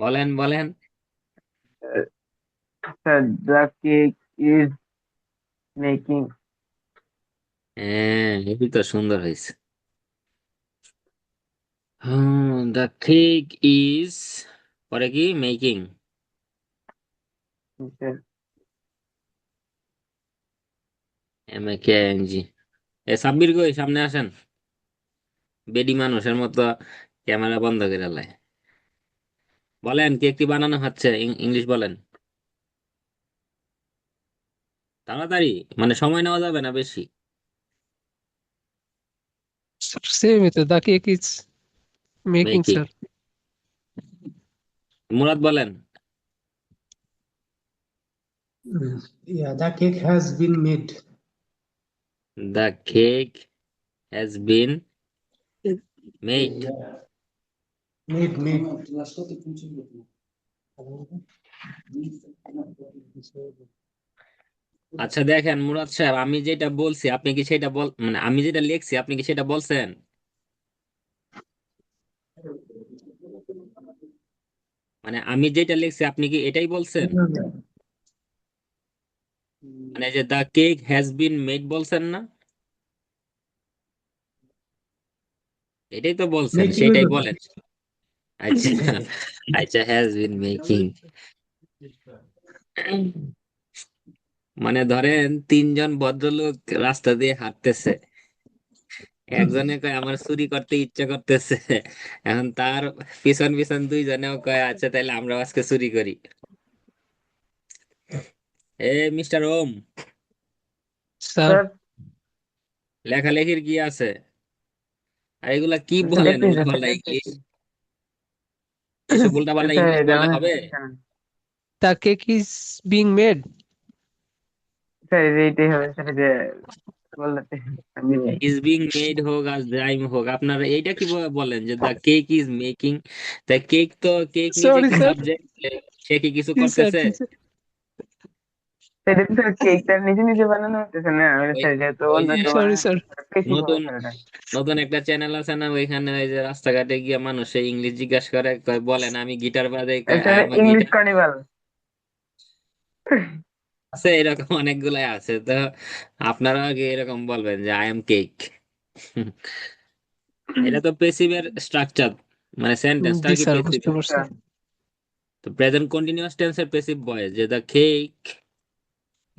বলেন বলেন। The cake is making. হ্যাঁ, এই তো সুন্দর হয়েছে। দ্য কেক ইজ, পরে কি making. Yes, M A K N G. এ সাব্বির কই, সামনে আসেন। বেডি মানুষের মতো ক্যামেরা বন্ধ করে লাই। বলেন কেকটি বানানো হচ্ছে, ইংলিশ বলেন তাড়াতাড়ি, মানে সময় নেওয়া যাবে না বেশি। Same with the cake is making, making. sir. Murad বলেন। Yeah, the cake has been made. The cake has been made. Made. আচ্ছা দেখেন মুরাদ সাহেব, আমি যেটা বলছি আপনি কি সেটা মানে আমি যেটা লিখছি আপনি কি সেটা বলছেন? মানে আমি যেটা লিখছি আপনি কি এটাই বলছেন? মানে যে the cake has been made বলছেন না? এটাই তো বলছেন, Making সেটাই হইলো তো। বলেন। আচ্ছা। আচ্ছা, হ্যাজ বিন মেকিং। মানে ধরেন তিনজন ভদ্রলোক রাস্তা দিয়ে হাঁটতেছে, একজনে কয় আমার চুরি করতে ইচ্ছা করতেছে, এখন তার পিছন পিছন দুইজনেও কয় আচ্ছা তাহলে আমরা আজকে চুরি করি। এ মিস্টার ওম, Sir, sir. লেখালেখির কি আছে? আর এগুলা কি Sir, বলেন দেখতেছি উল্টাপাল্টা স্যার। ইংলিশ? এসব উল্টাপাল্টা স্যার ইংলিশ এটা বললে মনে হবে? হচ্ছে না। the cake is being made. Sir এইটাই হবে স্যার, যে বলতে আমি ইজ বিং মেড হোক আর যাই হোক, আপনারা এইটা কি বলেন যে দ্য কেক ইজ মেকিং? তা কেক তো, কেক নিজে Sorry, কি sir. সাবজেক্ট? সে কি কিছু Yes, sir. করতেছে? Yes, sir. সেটা তো স্যার কেকটা নিজে নিজে বানানো হতেছে না, আমি ওই স্যার যেহেতু ওই অন্য যে কেউ Sorry, বানায় sir. বেশি হবে নতুন স্যার এটা। নতুন একটা চ্যানেল আছে না, ওইখানে ওই যে রাস্তাঘাটে গিয়ে মানুষ ইংলিশ জিজ্ঞাসা করে, কয় বলেন আমি গিটার বাজাই, কয় I sir am a English guitar. Carnival. আছে এরকম অনেকগুলাই আছে তো। আপনারা কি এরকম বলবেন যে আই এম কেক? এটা তো পেসিভের স্ট্রাকচার, মানে সেন্টেন্সটা জি কি স্যার, পেসিভ। বুঝতে পারছি। তো প্রেজেন্ট কন্টিনিউয়াস টেন্সের পেসিভ ভয়েস যে the cake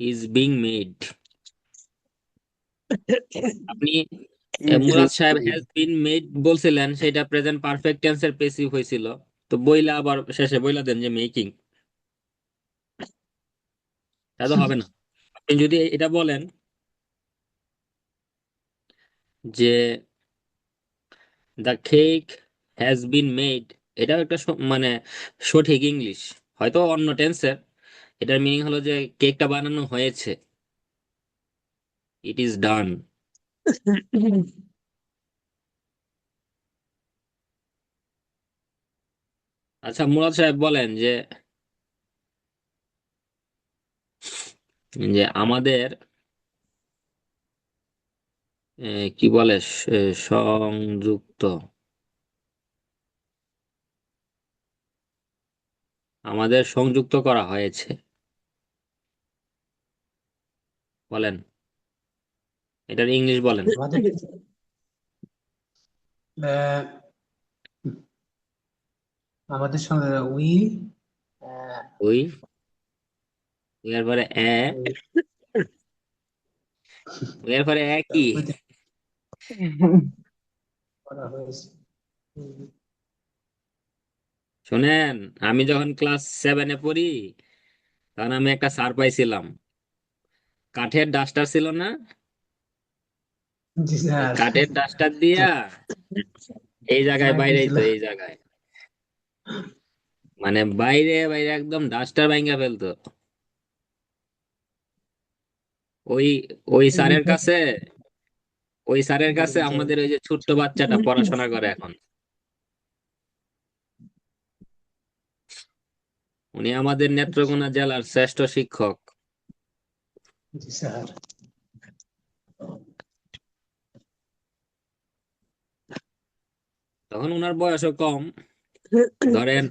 is being made. আপনি ইজ মুরাদ সাহেব বিগ। হ্যাজ বিন মেড বলছিলেন, সেটা প্রেজেন্ট পারফেক্ট টেন্সের পেসিভ হয়েছিল। তো বইলা আবার শেষে বইলা দেন যে মেকিং, তা তো হবে না। আপনি যদি এটা বলেন যে the cake has been made, এটাও একটা মানে সঠিক ইংলিশ, হয়তো অন্য টেন্সের। এটার মিনিং হলো যে কেকটা বানানো হয়েছে, ইট ইজ ডান। আচ্ছা মুরাদ সাহেব বলেন যে যে আমাদের কি বলে সংযুক্ত, আমাদের সংযুক্ত করা হয়েছে, বলেন এটার ইংলিশ বলেন। আমাদের আহ, আমাদের সঙ্গে উই ওই এরপরে এরপরে একই। করা হয়েছে। শোনেন, আমি যখন ক্লাস 7-এ পড়ি তখন আমি একটা স্যার পাইছিলাম, কাঠের ডাস্টার ছিল না, জি ওই স্যার। কাঠের ডাস্টার দিয়া এই জায়গায় মাইর বাইরে দিছিল। হইতো, এই জায়গায় মানে বাইরে বাইরে একদম ডাস্টার ভাঙা ফেলতো। ওই ওই স্যারের কাছে, ওই স্যারের কাছে আমাদের ওই যে ছোট্ট বাচ্চাটা পড়াশোনা করে এখন, উনি আমাদের নেত্রকোনা জেলার শ্রেষ্ঠ শিক্ষক। জি স্যার। তখন ওনার বয়সও কম, ধরেন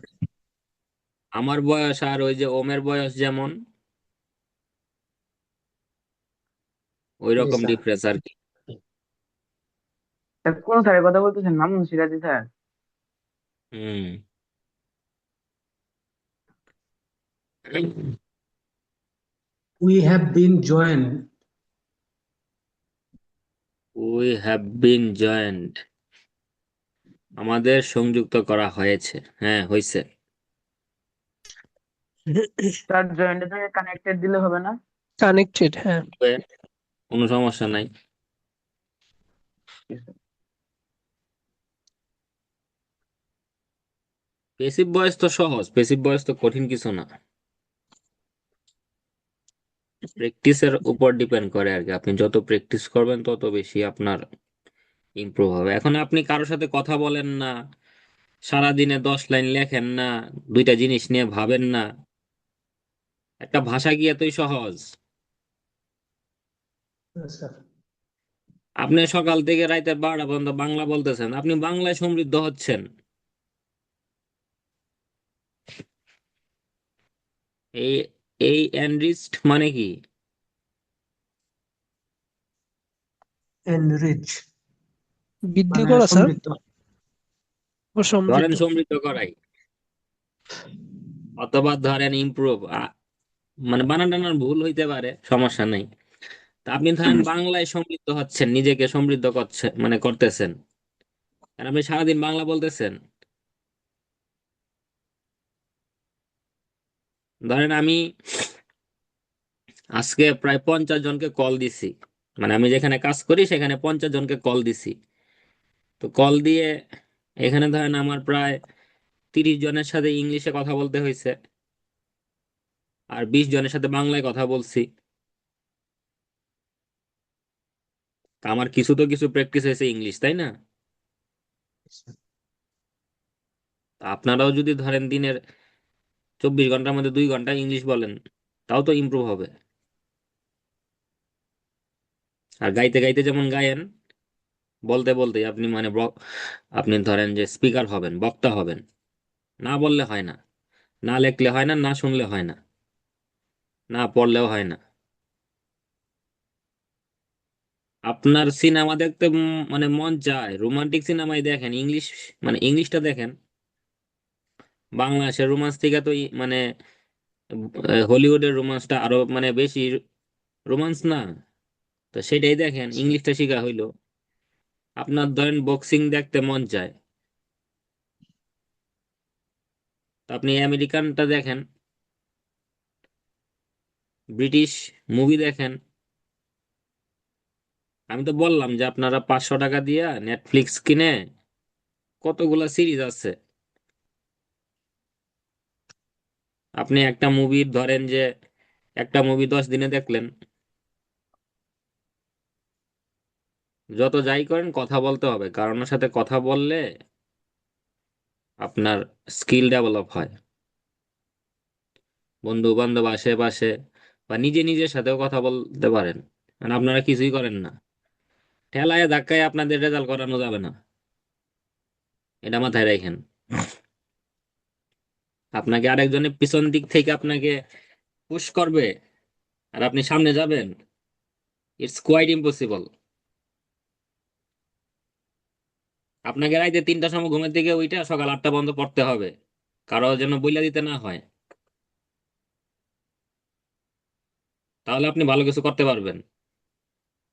আমার বয়স আর ওই যে ওমের বয়স যেমন, ওই Yes, রকম sir. ডিফারেন্স আর কি। তা কোন স্যারের কথা বলতেছেন? মামুন সিরাজি স্যার? হুম। We have been joined. We have been joined, আমাদের সংযুক্ত করা হয়েছে, হ্যাঁ হয়েছে। স্যার জয়েন্টের থেকে কানেক্টেড দিলে হবে না? কানেক্টেড, হ্যাঁ। কোনো সমস্যা নাই। পেসিভ ভয়েস তো সহজ, পেসিভ ভয়েস তো কঠিন কিছু না, প্র্যাকটিসের উপর ডিপেন্ড করে আর কি। আপনি যত প্র্যাকটিস করবেন তত বেশি আপনার ইমপ্রুভ হবে। এখন আপনি কারোর সাথে কথা বলেন না, সারাদিনে 10 লাইন লেখেন না, দুইটা জিনিস নিয়ে ভাবেন না, একটা ভাষা কি এতই সহজ? Yes, sir. আপনি সকাল থেকে রাতের 12টা পর্যন্ত বাংলা বলতেছেন, আপনি বাংলায় সমৃদ্ধ হচ্ছেন। এই এই এনরিচড মানে কি? Enrich. বৃদ্ধি মানে করা স্যার, সমৃদ্ধ। ও ধরেন সমৃদ্ধ। সমৃদ্ধ করাই, অথবা ধরেন ইমপ্রুভ, মানে বানান টানান ভুল হইতে পারে, সমস্যা নেই। তা আপনি ধরেন বাংলায় সমৃদ্ধ হচ্ছেন, নিজেকে সমৃদ্ধ করছেন মানে করতেছেন, আর আপনি সারাদিন বাংলা বলতেছেন। ধরেন আমি আজকে প্রায় 50 জনকে কল দিছি, মানে আমি যেখানে কাজ করি সেখানে 50 জনকে কল দিছি। তো কল দিয়ে এখানে ধরেন আমার প্রায় 30 জনের সাথে ইংলিশে কথা বলতে হয়েছে, আর 20 জনের সাথে বাংলায় কথা বলছি। তা আমার কিছু তো কিছু প্র্যাকটিস হয়েছে ইংলিশ, তাই না? তা আপনারাও যদি ধরেন দিনের 24 ঘন্টার মধ্যে 2 ঘন্টা ইংলিশ বলেন, তাও তো ইমপ্রুভ হবে। আর গাইতে গাইতে যেমন গায়েন, বলতে বলতে আপনি মানে আপনি ধরেন যে স্পিকার হবেন, বক্তা হবেন। না বললে হয় না, না লেখলে হয় না, না শুনলে হয় না, না পড়লেও হয় না। আপনার সিনেমা দেখতে মানে মন চায়, রোমান্টিক সিনেমাই দেখেন, ইংলিশ মানে ইংলিশটা দেখেন। বাংলাদেশের রোমান্স থেকে তো মানে হলিউডের রোমান্সটা আরো মানে বেশি রোমান্স না? তো সেটাই দেখেন, ইংলিশটা শেখা হইলো। আপনার ধরেন বক্সিং দেখতে মন চায়, তো আপনি আমেরিকানটা দেখেন, ব্রিটিশ মুভি দেখেন। আমি তো বললাম যে আপনারা 500 টাকা দিয়া নেটফ্লিক্স কিনে কতগুলা সিরিজ আছে, আপনি একটা মুভির ধরেন যে একটা মুভি 10 দিনে দেখলেন। যত যাই করেন কথা বলতে হবে, কারোর সাথে কথা বললে আপনার স্কিল ডেভেলপ হয়। বন্ধু বান্ধব আশেপাশে বা নিজে নিজের সাথেও কথা বলতে পারেন, মানে আপনারা কিছুই করেন না, ঠেলায় ধাক্কায় আপনাদের রেজাল্ট করানো যাবে না, এটা মাথায় রাখেন। আপনাকে আরেকজনের পিছন দিক থেকে আপনাকে পুশ করবে, আর আপনি সামনে যাবেন, ইটস কোয়াইট ইম্পসিবল। আপনাকে রাইতে 3টার সময় ঘুমের থেকে ওইটা সকাল 8টা পর্যন্ত পড়তে হবে, কারো যেন বইলা দিতে না হয়, তাহলে আপনি ভালো কিছু করতে পারবেন।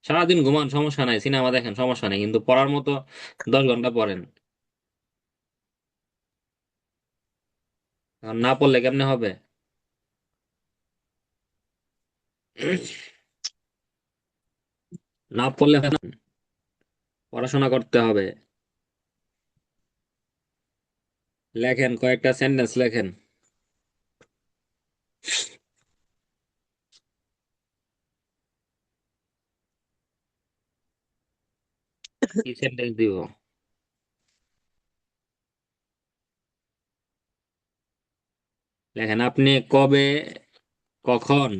সারাদিন ঘুমান সমস্যা নাই, সিনেমা দেখেন সমস্যা নাই, কিন্তু পড়ার মতো 10 ঘন্টা পড়েন। আর না পড়লে কেমনে হবে? না পড়লে হয় না, পড়াশোনা করতে হবে। লেখেন, কয়েকটা সেন্টেন্স লেখেন। কি সেন্টেন্স দিব? লেখেন আপনি কবে, কখন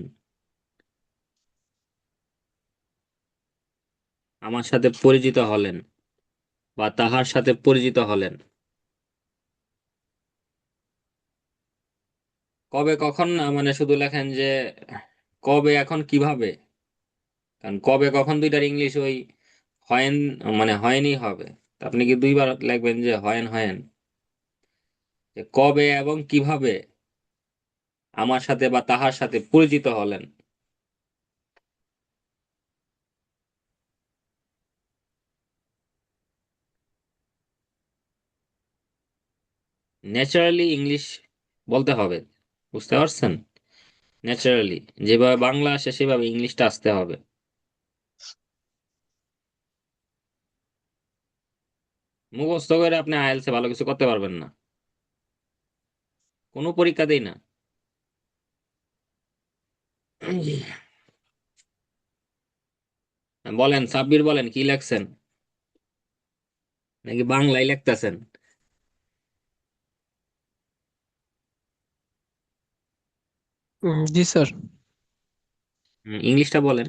আমার সাথে পরিচিত হলেন বা তাহার সাথে পরিচিত হলেন। কবে কখন না, মানে শুধু লেখেন যে কবে এখন কিভাবে। কারণ কবে কখন দুইটার ইংলিশ ওই হয়েন, মানে হয়নি হবে। তা আপনি কি দুইবার লিখবেন যে হয়েন হয়েন, যে কবে এবং কিভাবে আমার সাথে বা তাহার সাথে পরিচিত হলেন। ন্যাচারালি ইংলিশ বলতে হবে, বুঝতে পারছেন? ন্যাচারালি যেভাবে বাংলা আসে সেভাবে ইংলিশটা আসতে হবে। মুখস্থ করে আপনি আইএলটিএস ভালো কিছু করতে পারবেন না, কোনো পরীক্ষাতেই না। বলেন সাব্বির, বলেন কি লেখছেন, নাকি বাংলায় লিখতেছেন? জি স্যার। ইংলিশটা বলেন।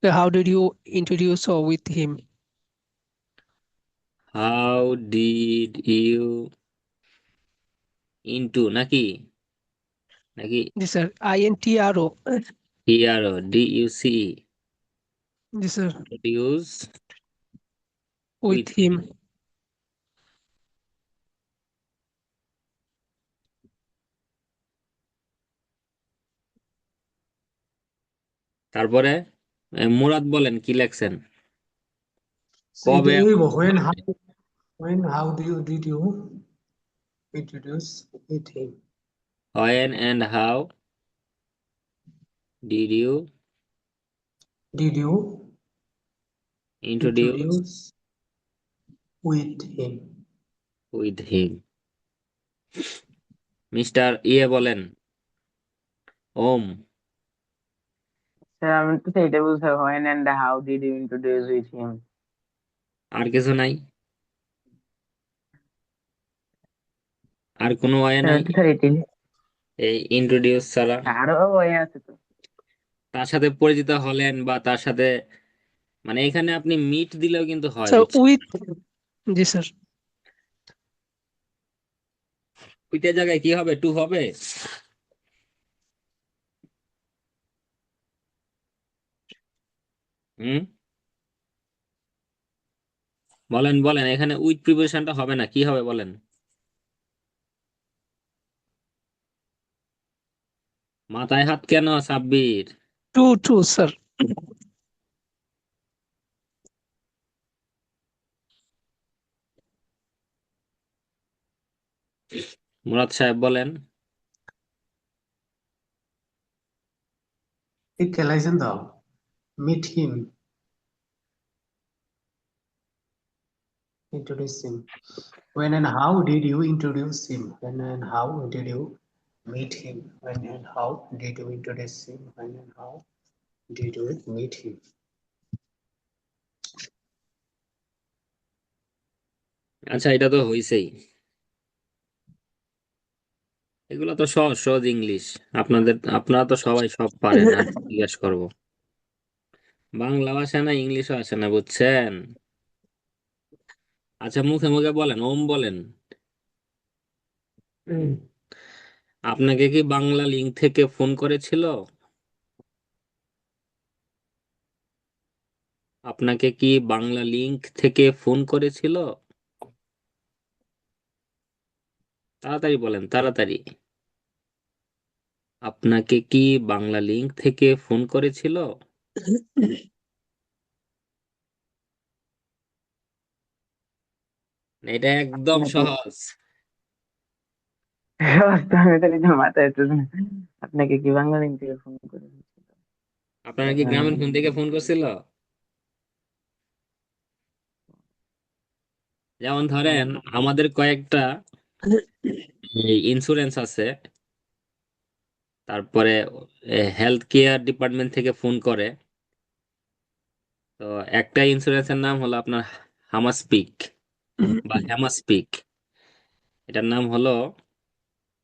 How did you introduce with him? How did you into, নাকি নাকি জি sir, INTRO। Here D you see জি sir, use with. with him। তারপরে মুরাদ বলেন কি লেখছেন, So it কবে এবং কিভাবে? when how do you did you introduce with him? When and how did you Did you introduce introduce with him? with him? Mister ইয়ে বলেন, ওম। স্যার আমি তো সেইটা বলছি, when and how did you introduce with him? আর কিছু নাই, আর কোনো way sir নাই তো স্যার এটাই। এই ইন্ট্রোডিউস ছাড়া? আরো ওয়ে আছে তো। তার সাথে পরিচিত হলেন বা তার সাথে, মানে এখানে আপনি মিট দিলেও কিন্তু হয়, স্যার বুঝছেন? With, G sir. ওইটার জায়গায় কি হবে, টু হবে। হুম, বলেন বলেন, এখানে উইথ প্রিপোজিশনটা হবে না, কি হবে বলেন? মাথায় হাত কেন Sabbir? Two two sir. Murad সাহেব বলেন। Equalize the meet him, introduce him. When and how did you introduce him? When and how did you meet him? When and how did you introduce him? When and how did you meet him? আচ্ছা, এটা তো হইছেই, এগুলো তো সহজ সহজ English. আপনারা তো সবাই সব পারেন, আর কি জিজ্ঞেস করবো। বাংলাও আসে না, ইংলিশও আসে না, বুঝছেন? আচ্ছা, মুখে মুখে বলেন, ওম বলেন। হুম। আপনাকে কি বাংলা লিংক থেকে ফোন করেছিল? আপনাকে কি বাংলা লিংক থেকে ফোন করেছিল? তাড়াতাড়ি বলেন, তাড়াতাড়ি। আপনাকে কি বাংলা লিংক থেকে ফোন করেছিল? এটা একদম আপনাকে সহজ। আমি তো নিজে মাথায় আসতেছে না। আপনাকে কি বাংলা লিঙ্ক থেকে ফোন করে? আপনার কি গ্রামীণ ফোন থেকে ফোন করছিল? যেমন ধরেন, আমাদের কয়েকটা ইন্স্যুরেন্স আছে, তারপরে হেলথ কেয়ার ডিপার্টমেন্ট থেকে ফোন করে। তো একটা ইন্স্যুরেন্সের নাম হলো আপনার হামাসপিক বা হ্যামাসপিক, এটার নাম হলো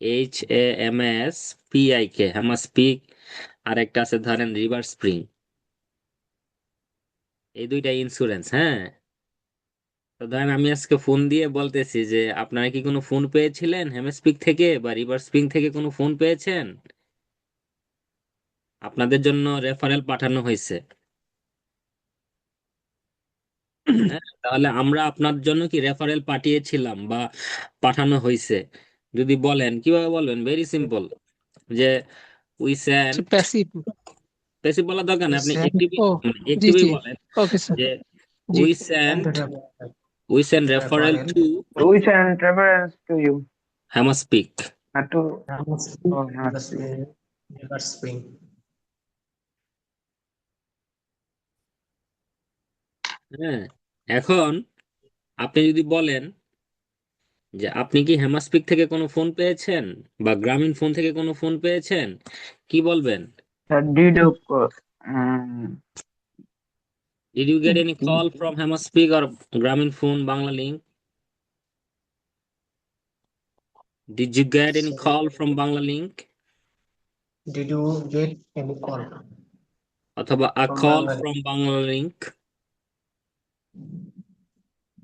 HAMSPIK, হ্যামাসপিক। আর একটা আছে ধরেন রিভার স্প্রিং। এই দুইটা ইন্স্যুরেন্স, হ্যাঁ। তো ধরেন আমি আজকে ফোন দিয়ে বলতেছি যে আপনারা কি কোনো ফোন পেয়েছিলেন হেমস্পিক থেকে বা রিভার স্প্রিং থেকে কোনো ফোন পেয়েছেন, আপনাদের জন্য রেফারেল পাঠানো হয়েছে। হ্যাঁ, তাহলে আমরা আপনার জন্য কি রেফারেল পাঠিয়েছিলাম বা পাঠানো হয়েছে? যদি বলেন কিভাবে বলবেন, ভেরি সিম্পল, যে উই সেন্ট, প্যাসিভ। বেশি বলার দরকার নেই, We আপনি send একটিভই ও জি একটিভই জি, বলেন ওকে স্যার। যে জি we send sent referral we sent referral referral to We send reference to you, Hammerspeak. not to, Hammerspeak, oh, not to. River Spring. হ্যাঁ, এখন আপনি যদি বলেন যে আপনি কি হেমাস্পিক থেকে কোনো ফোন পেয়েছেন বা গ্রামীণ ফোন থেকে কোনো ফোন পেয়েছেন, কি বলবেন? The deed of, Did you get any call from Hemaspeak or Grameen Phone Bangla Link? Did you get any So, call from Bangla Link? did you get any call অথবা a from call Bangladesh? from Bangla Link?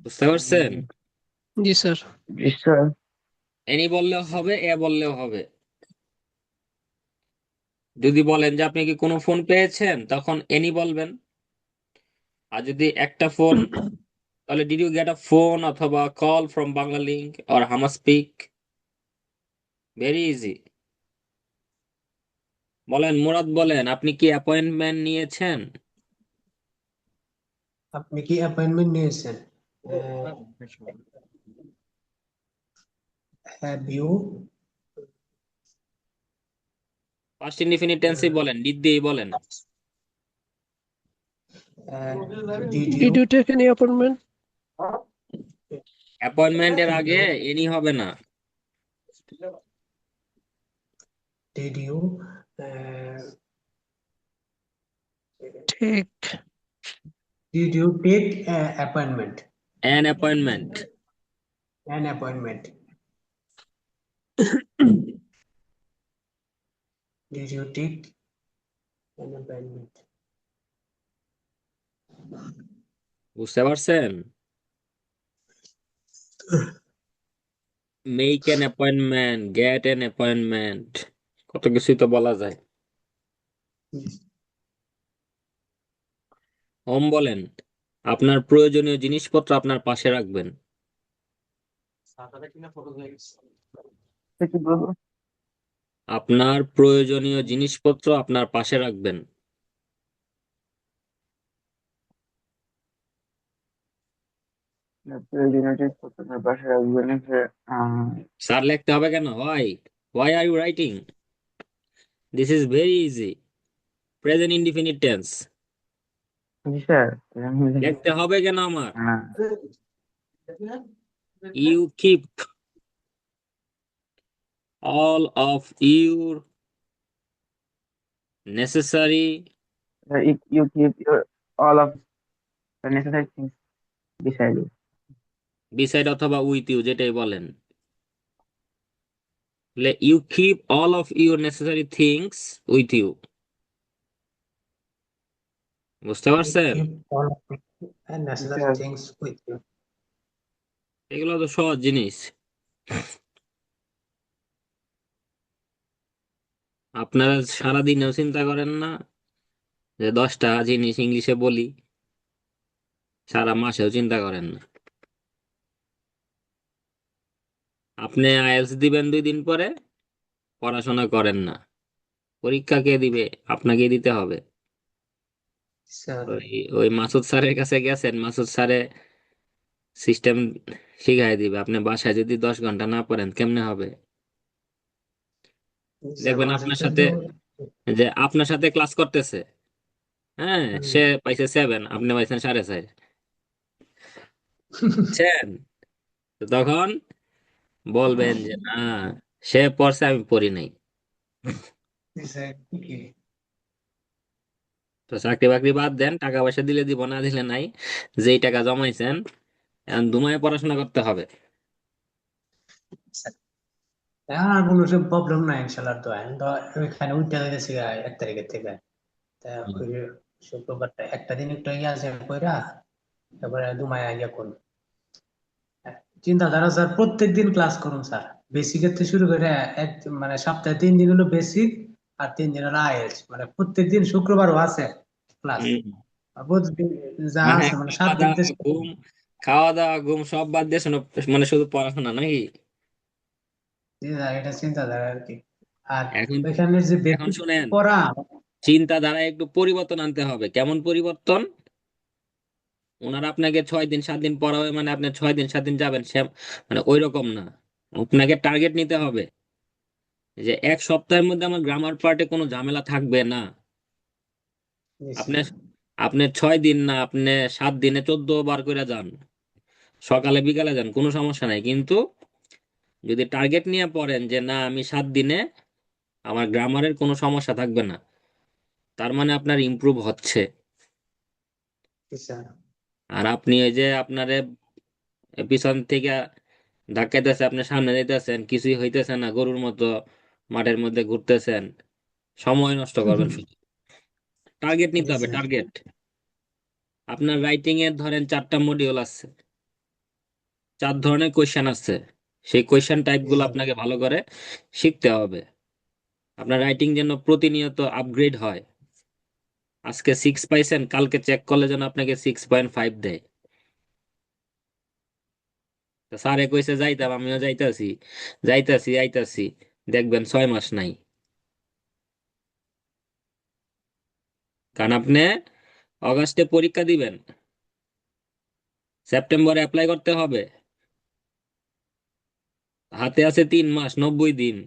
বুঝতে পারছেন? জি sir. yes, sir. Any বললেও হবে, এ বললেও হবে। যদি বলেন যে আপনি কি কোনো ফোন পেয়েছেন, তখন এনি বলবেন। আর যদি একটা ফোন, তাহলে did you get a phone অথবা call from Banglalink or Hammerspeak. Very easy. বলেন মুরাদ, বলেন আপনি কি অ্যাপয়েন্টমেন্ট নিয়েছেন? আপনি কি অ্যাপয়েন্টমেন্ট নিয়েছেন? Have you ফার্স্ট ইনডিফিনিট টেন্সই বলেন, ডিড দিয়েই বলেন। did did you you take any appointment? অ্যাপয়েন্টমেন্টের আগে এনি হবে না। did you uh, ঠিক। did you take appointment an appointment. an appointment? Did you take an appointment? বুঝতে পারছেন? Make an appointment, get an appointment, কত কিছুই তো বলা যায়। হোম বলেন, আপনার প্রয়োজনীয় জিনিসপত্র আপনার পাশে রাখবেন। কি বলবো? আপনার প্রয়োজনীয় জিনিসপত্র আপনার পাশে রাখবেন। প্রয়োজনীয় জিনিসপত্র পাশে রাখবেন, স্যার লিখতে হবে কেন? Why are you writing? This is very easy, present indefinite tense. জি স্যার। লিখতে হবে কেন আমার? হ্যাঁ, you keep all of your necessary you keep your all of the necessary things beside you. beside অথবা with you, যেটাই বলেন। you keep all of your necessary things with you। বুঝতে You পারছেন? keep all of the G necessary sir. things with you. এগুলো তো সহজ জিনিস। আপনারা সারাদিনেও চিন্তা করেন না যে 10টা জিনিস ইংলিশে বলি? সারা মাসেও চিন্তা করেন না? আপনি আইএলটিএস দিবেন 2 দিন পরে, পড়াশোনা করেন না, পরীক্ষা কে দিবে? আপনাকেই দিতে হবে। Sir, ওই ওই মাসুদ স্যারের কাছে গেছেন, মাসুদ স্যারে সিস্টেম শিখাই দিবে, আপনি বাসায় যদি 10 ঘন্টা না পড়েন কেমনে হবে? sir, দেখবেন আপনার সাথে, যে আপনার সাথে ক্লাস করতেছে, হ্যাঁ, সে পাইছে 7, আপনি পাইছেন 4.5, বুঝছেন? তো তখন বলবেন যে না, সে পড়ছে আমি পড়ি নাই। okay. তো চাকরি বাকরি বাদ দেন, টাকা পয়সা দিলে দিব, না দিলে নাই। যেই টাকা জমাইছেন এখন দুমায় পড়াশোনা করতে হবে। আর কোনো সব প্রবলেম নাই ইনশাল্লাহ। তো আমি তো ওইখানে উঠতে গেছি 1 তারিখের থেকে। তা হুম। ওই শুক্রবারটা একটা দিন একটু ইয়ে আছে কইরা, তারপরে দুমায় আইয়া কোন চিন্তাধারা স্যার প্রত্যেকদিন ক্লাস করুন স্যার, বেসিক থেকে শুরু করে এক মানে সপ্তাহে 3 দিন হলো বেসিক আর 3 দিন হলো আইএলটিএস, মানে প্রত্যেকদিন শুক্রবারও আছে ক্লাস, হুম। আর প্রতিদিন যা মানে আছে মানে 7 দিন খাওয়া দাওয়া ঘুম সব বাদ দিয়ে মানে শুধু পড়াশোনা নাকি? এটা চিন্তাধারা আর কি। আর এখন ওইখানে যে এখন বেসিক শুনেন, পড়া, চিন্তাধারায় একটু পরিবর্তন আনতে হবে। কেমন পরিবর্তন? ওনারা আপনাকে 6 দিন 7 দিন পড়াবে মানে আপনি 6 দিন 7 দিন যাবেন, সে মানে ওই রকম না। আপনাকে টার্গেট নিতে হবে যে এক সপ্তাহের মধ্যে আমার গ্রামার পার্টে কোনো ঝামেলা থাকবে না। আপনি আপনি 6 দিন না, আপনি 7 দিনে 14 বার করে যান, সকালে বিকালে যান, কোনো সমস্যা নাই। কিন্তু যদি টার্গেট নিয়ে পড়েন যে না আমি 7 দিনে আমার গ্রামারের কোনো সমস্যা থাকবে না, তার মানে আপনার ইমপ্রুভ হচ্ছে। স্যার আর আপনি ওই যে আপনারে পিছন থেকে ধাক্কাইতেছে, আপনি সামনে যাইতেছেন, কিছুই হইতেছে না, গরুর মতো মাঠের মধ্যে ঘুরতেছেন, সময় নষ্ট করবেন শুধু। টার্গেট নিতে হবে, টার্গেট। আপনার রাইটিং এর ধরেন 4টা মডিউল আছে, 4 ধরনের কোয়েশ্চেন আছে, সেই কোয়েশ্চেন টাইপ গুলো আপনাকে ভালো করে শিখতে হবে। আপনার রাইটিং যেন প্রতিনিয়ত আপগ্রেড হয়। আজকে 6 পাইছেন, কালকে চেক করলে যেন আপনাকে 6.5 দেয়। তো স্যারে কইছে যাইতাম, আমিও যাইতাছি, যাইতাছি আইতাছি, দেখবেন 6 মাস নাই। কারণ আপনি অগাস্টে পরীক্ষা দিবেন, সেপ্টেম্বরে অ্যাপ্লাই করতে হবে, হাতে আছে 3 মাস 90 দিন।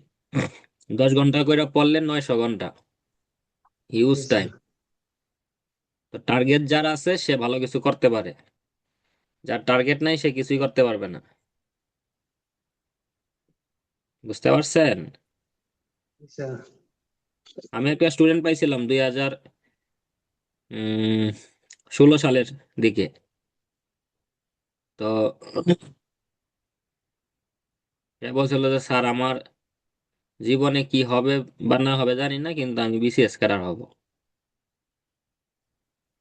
10 ঘন্টা করে পড়লেন 900 ঘন্টা, হিউজ টাইম। তো টার্গেট যার আছে সে ভালো কিছু করতে পারে, যার টার্গেট নাই সে কিছুই করতে পারবে না। বুঝতে পারছেন? আমি একটা স্টুডেন্ট পাইছিলাম 2016 সালের দিকে। তো সে বলছিল যে স্যার আমার জীবনে কি হবে বা না হবে জানি না, কিন্তু আমি বিসিএস ক্যাডার হব।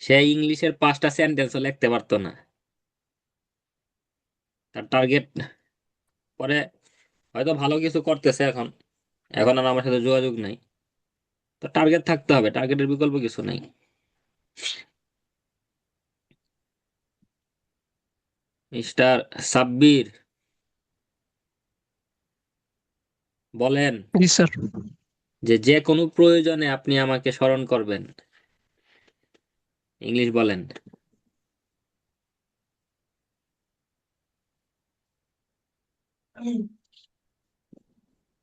সে ইংলিশের 5টা সেন্টেন্সও লিখতে পারতো না। তার টার্গেট, পরে হয়তো ভালো কিছু করতেছে এখন, এখন আর আমার সাথে যোগাযোগ নাই। তো টার্গেট থাকতে হবে, টার্গেটের বিকল্প কিছু নাই। মিস্টার সাব্বির, বলেন জি স্যার। যে যে কোনো প্রয়োজনে আপনি আমাকে স্মরণ করবেন। ইংলিশ বলেন,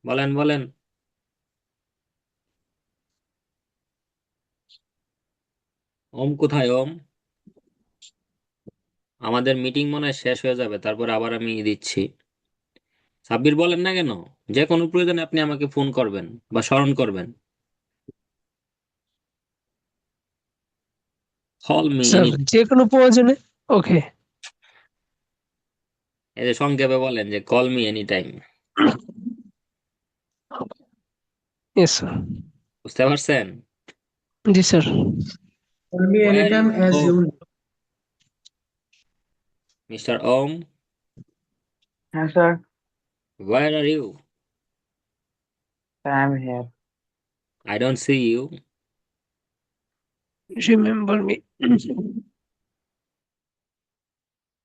বলেন বলেন। ওম কোথায় ওম? আমাদের মিটিং মনে হয় শেষ হয়ে যাবে, তারপর আবার আমি দিচ্ছি। সাব্বির বলেন না কেন? যে কোনো প্রয়োজনে আপনি আমাকে ফোন করবেন বা স্মরণ করবেন। Call me sir any. যে কোনো প্রয়োজনে। ওকে। এই যে সংক্ষেপে বলেন যে call me any time. Yes sir. বুঝতে পারছেন? জি sir. Call me where is anytime as you Om? need. Mister Om, Yes, sir. Where are you? I'm here. I don't see you. Remember me.